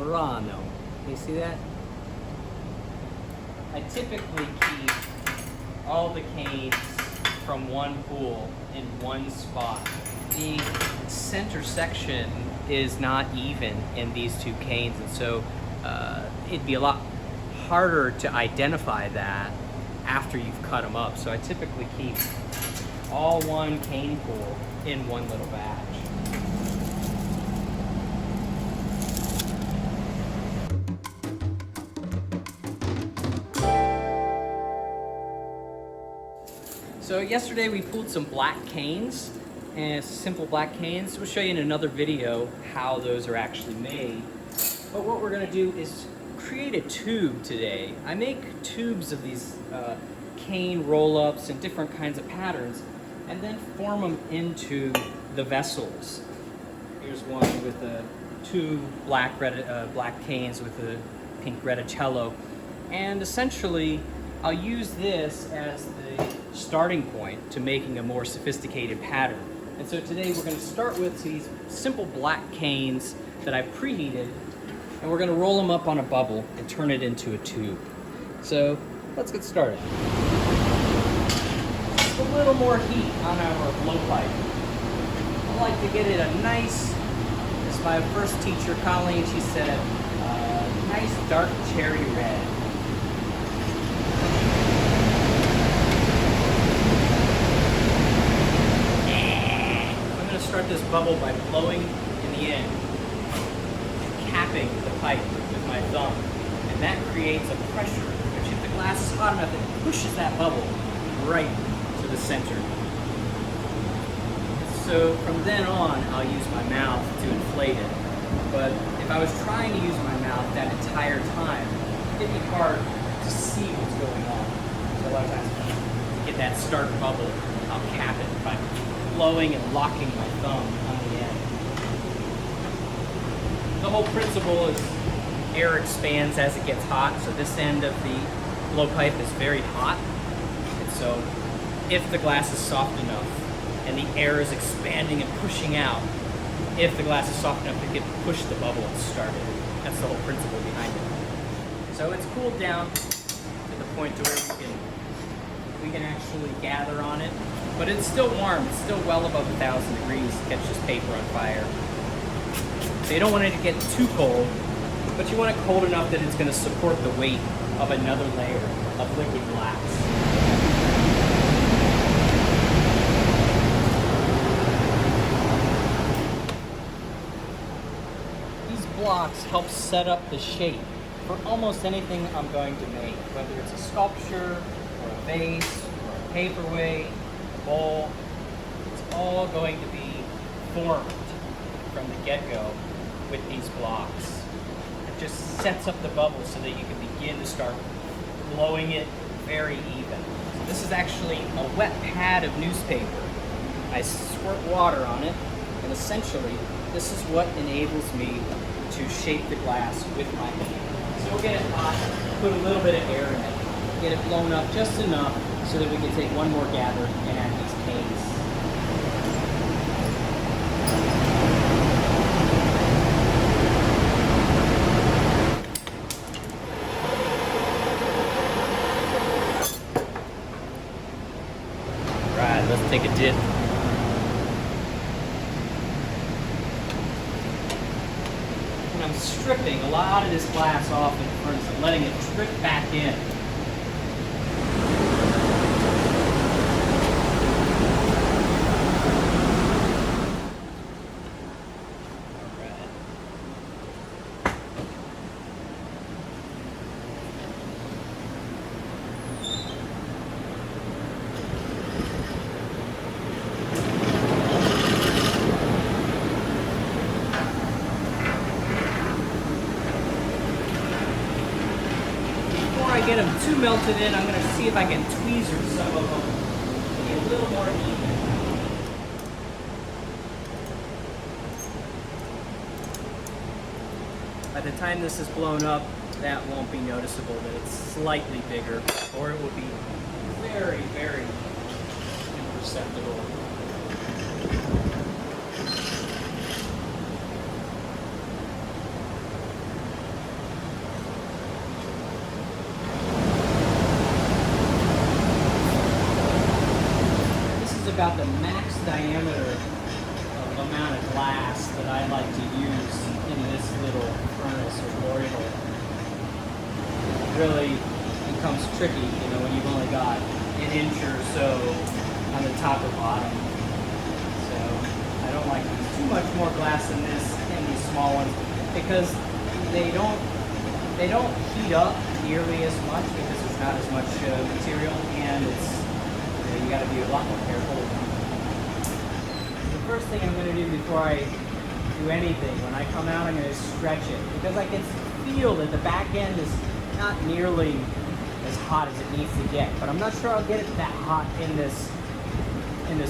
Murano. You see that? I typically keep all the canes from one pool in one spot. The center section is not even in these two canes, and so it'd be a lot harder to identify that after you've cut them up. So I typically keep all one cane pool in one little batch. So yesterday we pulled some black canes, and simple black canes. We'll show you in another video how those are actually made. But what we're gonna do is create a tube today. I make tubes of these cane roll-ups and different kinds of patterns, and then form them into the vessels. Here's one with two black canes with a pink reticello, and essentially I'll use this as the starting point to making a more sophisticated pattern. And so today we're going to start with these simple black canes that I preheated, and we're going to roll them up on a bubble and turn it into a tube. So let's get started. Just a little more heat on our blowpipe. I like to get it a nice, as my first teacher Colleen, she said, nice dark cherry red. Start this bubble by blowing in the end and capping the pipe with my thumb, and that creates a pressure which, if the glass is hot enough, it pushes that bubble right to the center. So from then on I'll use my mouth to inflate it, but if I was trying to use my mouth that entire time, it'd be hard to see what's going on. So a lot of times to get that start bubble, I'll cap it by blowing and locking my thumb on the end. The whole principle is air expands as it gets hot, so this end of the blowpipe is very hot, and so if the glass is soft enough and the air is expanding and pushing out, if the glass is soft enough, it can push the bubble and start it. That's the whole principle behind it. So it's cooled down to the point to where we can actually gather on it. But it's still warm, it's still well above 1,000 degrees to catch this paper on fire. So you don't want it to get too cold, but you want it cold enough that it's going to support the weight of another layer of liquid glass. These blocks help set up the shape for almost anything I'm going to make, whether it's a sculpture, or a vase, or a paperweight, bowl. It's all going to be formed from the get-go with these blocks. It just sets up the bubble so that you can begin to start blowing it very even. So this is actually a wet pad of newspaper. I squirt water on it, and essentially this is what enables me to shape the glass with my hand. So we'll get it hot, put a little bit of air in it, get it blown up just enough so that we can take one more gather and add these canes. Right, let's take a dip. And I'm stripping a lot of this glass off in the furnace and letting it drip back in. I get them too melted in, I'm going to see if I can tweezer some of them to get a little more even. By the time this is blown up, that won't be noticeable, that it's slightly bigger, or it will be very, very imperceptible. about the max diameter of amount of glass that I like to use in this little furnace or boiler. It really becomes tricky, you know, when you've only got an inch or so on the top or bottom. So I don't like to use too much more glass than this in these small ones because they don't heat up nearly as much because there's not as much material, and it's, you got to be a lot more careful. The first thing I'm going to do before I do anything, when I come out, I'm going to stretch it because I can feel that the back end is not nearly as hot as it needs to get, but I'm not sure I'll get it that hot in this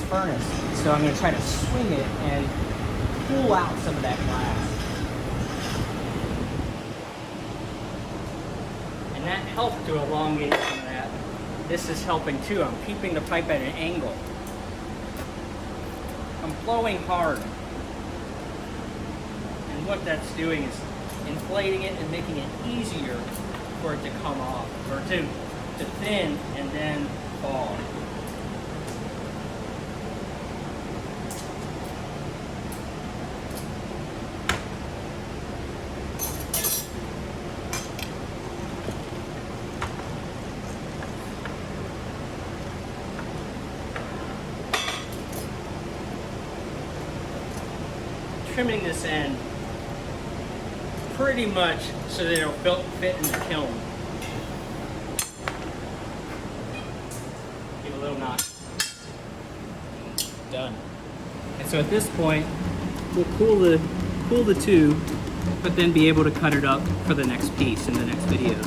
furnace. So I'm going to try to swing it and pull out some of that glass. And that helped to elongate some of that. This is helping too. I'm keeping the pipe at an angle. I'm blowing hard. And what that's doing is inflating it and making it easier for it to come off, or to thin and then fall. Trimming this end pretty much so that it'll fit in the kiln. Give a little knock. Done. And so at this point, we'll cool the tube, but then be able to cut it up for the next piece in the next video.